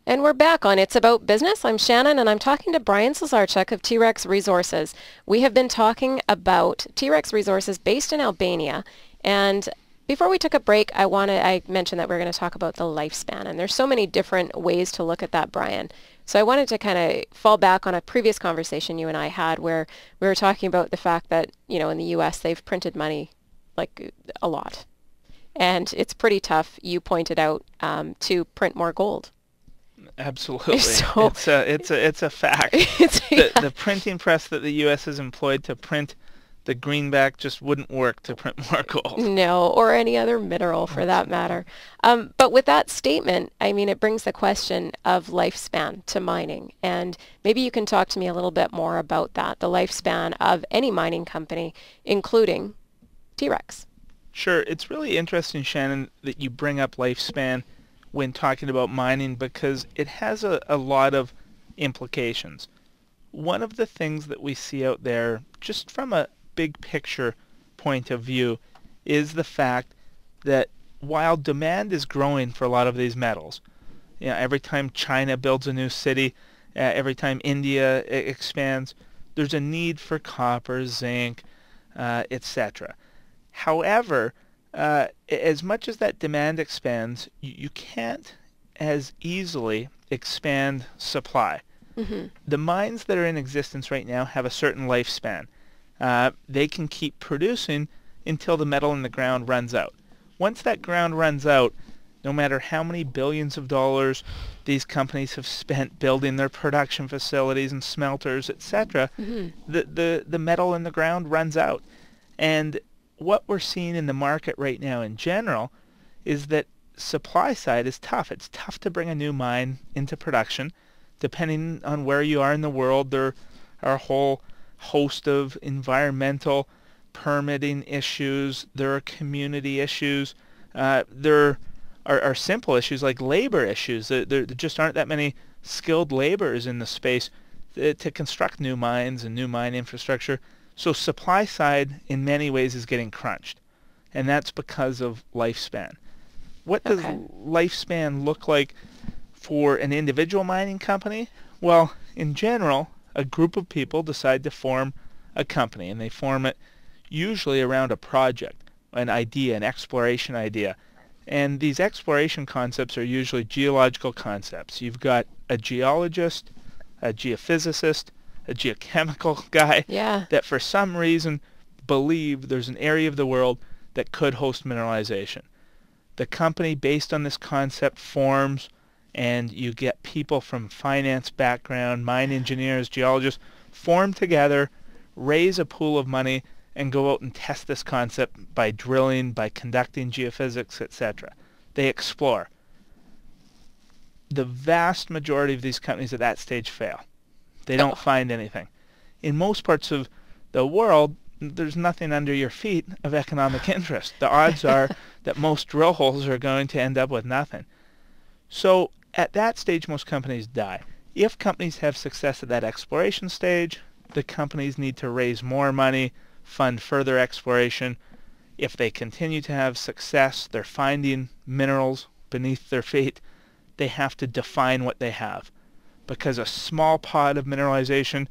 And we're back on It's About Business. I'm Shannon, and I'm talking to Bryan Slusarchuk of Tirex Resources. We have been talking about Tirex Resources based in Albania. And before we took a break, I mentioned that we're going to talk about the lifespan. And there's so many different ways to look at that, Bryan. So I wanted to kind of fall back on a previous conversation you and I had where we were talking about the fact that, in the U.S. they've printed money like a lot. And it's pretty tough, you pointed out, to print more gold. Absolutely. So It's a fact. The printing press that the U.S. has employed to print the greenback just wouldn't work to print more gold. No, or any other mineral for that matter. But with that statement, I mean, it brings the question of lifespan to mining. And maybe you can talk to me a little bit more about that, the lifespan of any mining company, including Tirex. Sure. It's really interesting, Shannon, that you bring up lifespan when talking about mining because it has a lot of implications. One of the things that we see out there, just from a big picture point of view, is the fact that while demand is growing for a lot of these metals, every time China builds a new city, every time India expands, there's a need for copper, zinc, etc. However, as much as that demand expands, you can't as easily expand supply. Mm-hmm. The mines that are in existence right now have a certain lifespan. They can keep producing until the metal in the ground runs out. Once that ground runs out, no matter how many billions of dollars these companies have spent building their production facilities and smelters, etc., Mm-hmm. the metal in the ground runs out. And what we're seeing in the market right now in general is that supply side is tough. It's tough to bring a new mine into production. Depending on where you are in the world, there are a whole host of environmental permitting issues. There are community issues. There are simple issues like labor issues. There just aren't that many skilled laborers in the space to construct new mines and new mine infrastructure. So supply side in many ways is getting crunched, and that's because of lifespan. What does lifespan look like for an individual mining company? Well, in general, a group of people decide to form a company, and they form it usually around a project, an idea, an exploration idea. And these exploration concepts are usually geological concepts. You've got a geologist, a geophysicist, a geochemical guy that for some reason believe there's an area of the world that could host mineralization. The company based on this concept forms, and you get people from finance background, mine engineers, geologists, form together, raise a pool of money, and go out and test this concept by drilling, by conducting geophysics, etc. They explore. The vast majority of these companies at that stage fail. They don't find anything. In most parts of the world, there's nothing under your feet of economic interest. The odds are that most drill holes are going to end up with nothing. So at that stage, most companies die. If companies have success at that exploration stage, the companies need to raise more money, fund further exploration. If they continue to have success, they're finding minerals beneath their feet, they have to define what they have. Because a small pod of mineralization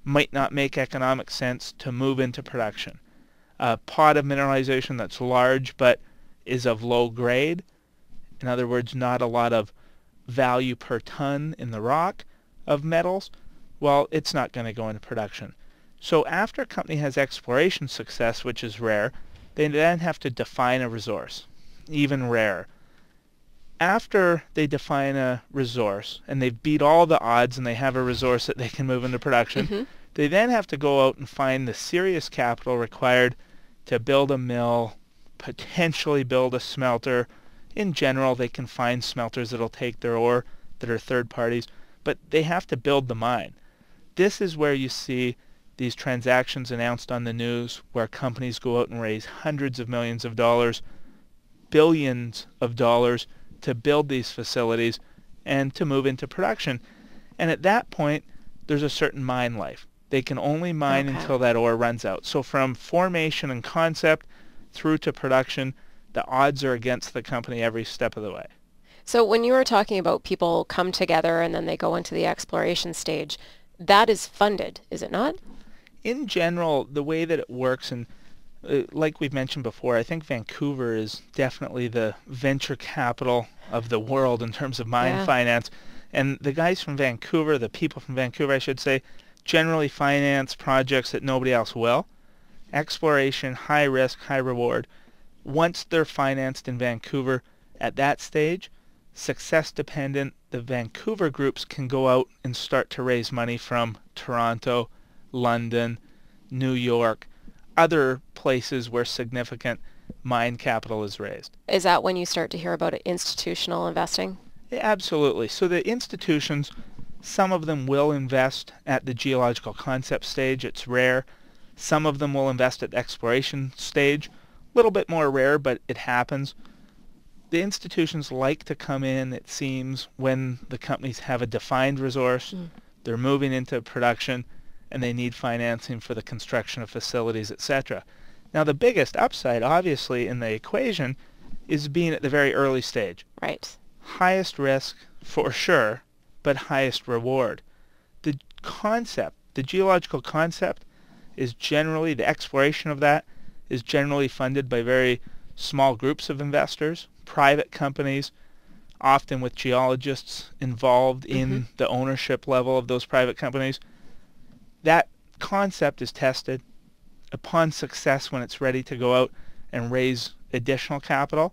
might not make economic sense to move into production. A pod of mineralization that's large but is of low grade, in other words, not a lot of value per ton in the rock of metals, well, it's not going to go into production. So after a company has exploration success, which is rare, they then have to define a resource, even rarer. After they define a resource and they've beat all the odds and they have a resource that they can move into production, they then have to go out and find the serious capital required to build a mill, potentially build a smelter. In general, they can find smelters that'll take their ore that are third parties, but they have to build the mine. This is where you see these transactions announced on the news where companies go out and raise hundreds of millions of dollars, billions of dollars to build these facilities and to move into production. And at that point, there's a certain mine life. They can only mine until that ore runs out. So from formation and concept through to production, the odds are against the company every step of the way. So when you were talking about people come together and then they go into the exploration stage, that is funded, is it not? In general, the way that it works, and like we've mentioned before, I think Vancouver is definitely the venture capital of the world in terms of mine Yeah. finance. And the guys from Vancouver, the people from Vancouver, I should say, generally finance projects that nobody else will. Exploration, high risk, high reward. Once they're financed in Vancouver at that stage, success dependent, the Vancouver groups can go out and start to raise money from Toronto, London, New York, other places where significant mine capital is raised. Is that when you start to hear about institutional investing? Yeah, absolutely. So the institutions, some of them will invest at the geological concept stage. It's rare. Some of them will invest at the exploration stage. A little bit more rare, but it happens. The institutions like to come in, it seems, when the companies have a defined resource, they're moving into production, and they need financing for the construction of facilities, etc. Now, the biggest upside, obviously, in the equation is being at the very early stage. Right. Highest risk, for sure, but highest reward. The concept, the geological concept, is generally, the exploration of that is generally funded by very small groups of investors, private companies, often with geologists involved in the ownership level of those private companies. That concept is tested. Upon success, when it's ready to go out and raise additional capital,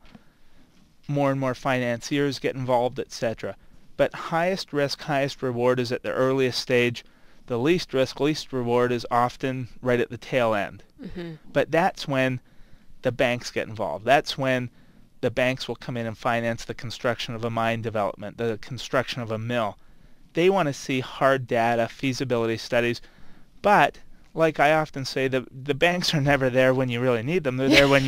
more and more financiers get involved, etc. But highest risk, highest reward is at the earliest stage. The least risk, least reward is often right at the tail end. But that's when the banks get involved. That's when the banks will come in and finance the construction of a mine development, the construction of a mill. They want to see hard data, feasibility studies. But like I often say, the banks are never there when you really need them. They're there when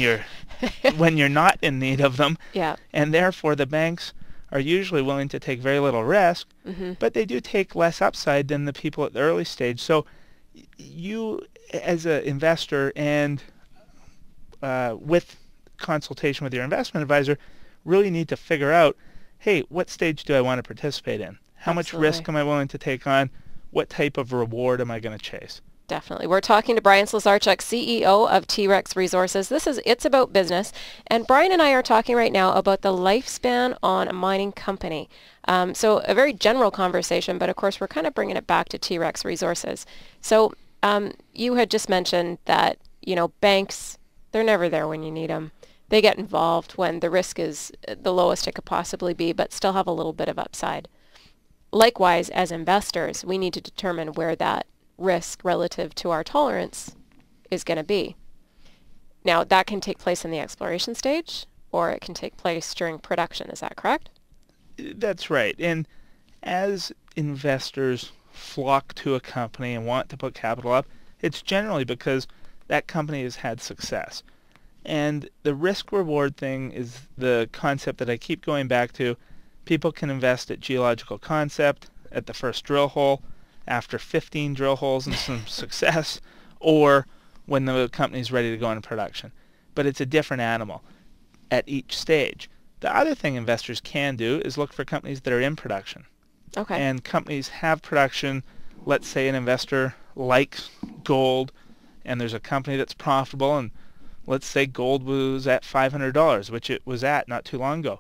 you're not in need of them. Yeah. And therefore the banks are usually willing to take very little risk, but they do take less upside than the people at the early stage. So you, as an investor, and with consultation with your investment advisor, really need to figure out, hey, what stage do I want to participate in? How much risk am I willing to take on? What type of reward am I going to chase? Definitely. We're talking to Bryan Slusarchuk, CEO of Tirex Resources. This is It's About Business. And Bryan and I are talking right now about the lifespan on a mining company. So a very general conversation, but of course we're kind of bringing it back to Tirex Resources. So you had just mentioned that, banks, they're never there when you need them. They get involved when the risk is the lowest it could possibly be, but still have a little bit of upside. Likewise, as investors, we need to determine where that risk relative to our tolerance is going to be. Now, that can take place in the exploration stage, or it can take place during production. Is that correct? That's right. And as investors flock to a company and want to put capital up, it's generally because that company has had success. And the risk-reward thing is the concept that I keep going back to. People can invest at geological concept, at the first drill hole, after 15 drill holes and some success, or when the company's ready to go into production. But it's a different animal at each stage. The other thing investors can do is look for companies that are in production. Okay. And companies have production. Let's say an investor likes gold, and there's a company that's profitable, and let's say gold was at $500, which it was at not too long ago.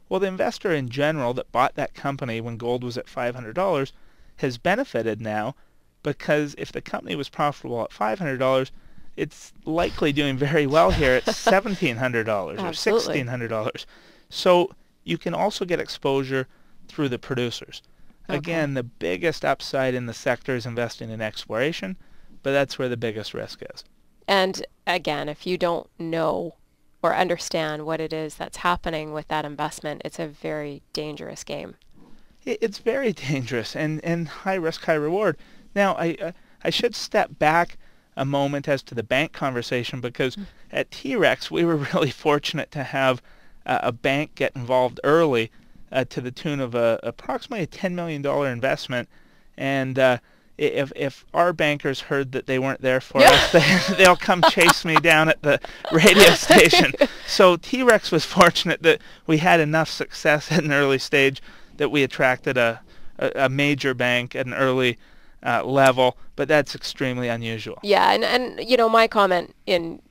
Well, the investor in general that bought that company when gold was at $500 has benefited now, because if the company was profitable at $500, it's likely doing very well here at $1,700 or $1,600. So you can also get exposure through the producers. Okay. Again, the biggest upside in the sector is investing in exploration, but that's where the biggest risk is. And again, if you don't know or understand what it is that's happening with that investment, it's a very dangerous game. It's very dangerous and high risk, high reward. Now, I should step back a moment as to the bank conversation, because at Tirex we were really fortunate to have a bank get involved early to the tune of approximately a $10 million investment. And if our bankers heard that they weren't there for us, they'll come chase me down at the radio station. So Tirex was fortunate that we had enough success at an early stage that we attracted a major bank at an early level, but that's extremely unusual. Yeah, and you know, my comment in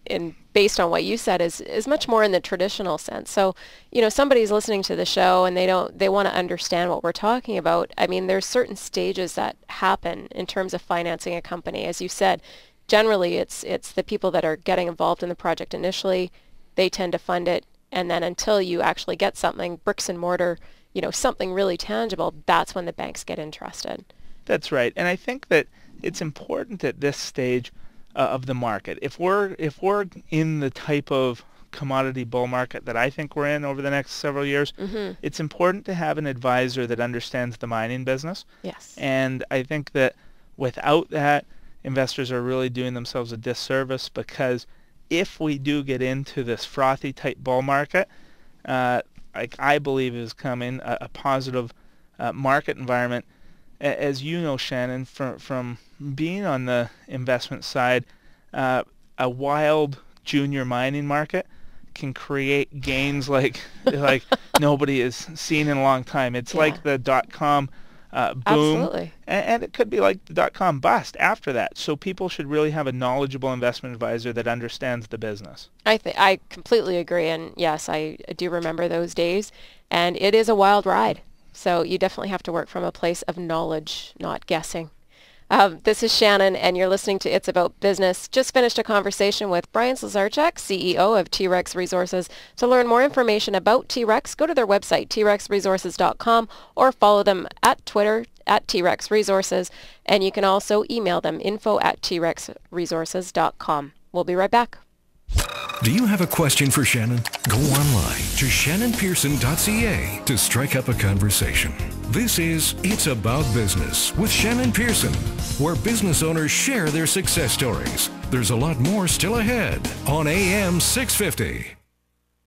based on what you said is much more in the traditional sense. So, you know, somebody's listening to the show and they want to understand what we're talking about. I mean, there's certain stages that happen in terms of financing a company. As you said, generally it's the people that are getting involved in the project initially, they tend to fund it, and then until you actually get something, bricks and mortar, you know, something really tangible, that's when the banks get interested. That's right. And I think that it's important at this stage of the market. If we're in the type of commodity bull market that I think we're in over the next several years, it's important to have an advisor that understands the mining business. Yes. And I think that without that, investors are really doing themselves a disservice, because if we do get into this frothy type bull market, like I believe is coming, a positive market environment. As you know, Shannon, from being on the investment side, a wild junior mining market can create gains like nobody has seen in a long time. It's like the .com boom. Absolutely. And it could be like the .com bust after that. So people should really have a knowledgeable investment advisor that understands the business. I completely agree, and yes, I do remember those days, and it is a wild ride. So you definitely have to work from a place of knowledge, not guessing. This is Shannon, and you're listening to It's About Business. Just finished a conversation with Bryan Slusarchuk, CEO of Tirex Resources. To learn more information about Tirex, go to their website, tirexresources.com, or follow them at Twitter, at Tirex Resources, and you can also email them, info@tirexresources.com. We'll be right back. Do you have a question for Shannon? Go online to shannonpearson.ca to strike up a conversation. This is It's About Business with Shannon Pearson, where business owners share their success stories. There's a lot more still ahead on AM 650.